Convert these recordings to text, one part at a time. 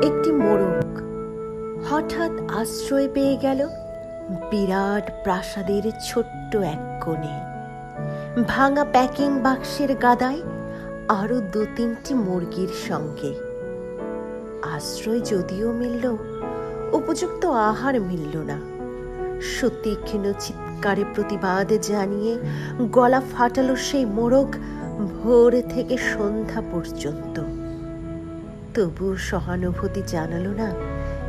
একটি মোড়ক হঠাৎ আশ্রয় পেয়ে গেল বিরাট প্রাসাদের ছোট্ট এক কোণে। ভাঙা প্যাকিং বাক্সের গাদায় আরো 2-3টি মুরগির সঙ্গে। আশ্রয় যদিও মিলল, উপযুক্ত আহার মিলল না। সতীক্ষ্ণ চিৎকারে প্রতিবাদ জানিয়ে গলা ফাটালো সেই মোড়ক ভোর থেকে সন্ধ্যা পর্যন্ত। তবুও সহানুভূতি জানালো না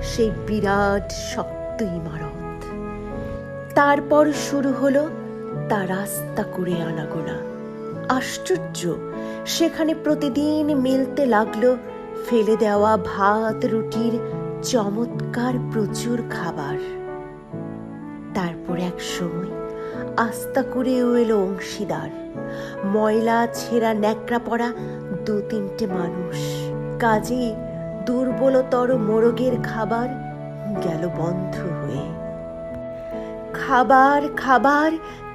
সেই বিরাট শক্ত ইমারত। তারপর শুরু হলো তার রাস্তা করে আনাগোনা। আশ্চর্য, সেখানে প্রতিদিন মিলতে লাগলো ফেলে দেওয়া ভাত রুটির চমৎকার প্রচুর খাবার। তারপর এক সময় আস্তা করেও এলো অংশীদার, ময়লা ছেঁড়া ন্যাকড়া পড়া 2-3টে মানুষ। কাজে দুর্বলতর মোরগের খাবার গেল বন্ধ হয়ে। খাবার খাবার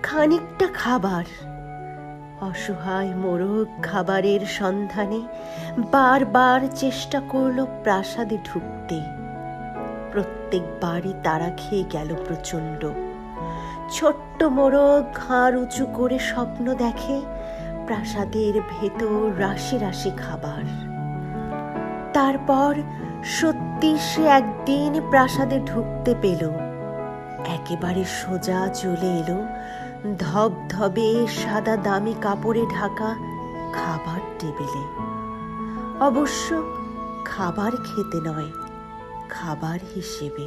খানিকটা খাবার। অসহায় মোরগ খাবারের সন্ধানে বারবার চেষ্টা করলো প্রাসাদে ঢুকতে। প্রত্যেকবারই তারা খেয়ে গেল প্রচণ্ড। ছোট্ট মোরগ ঘাড় উঁচু করে স্বপ্ন দেখে প্রাসাদের ভেতর রাশি রাশি খাবার। তারপর সত্যি সে একদিন প্রাসাদে ঢুকতে পেল। একেবারে সোজা চলে এলো ধবধবে সাদা দামি কাপড়ে ঢাকা খাবার টেবিলে। অবশ্য খাবার খেতে নয়, খাবার হিসেবে।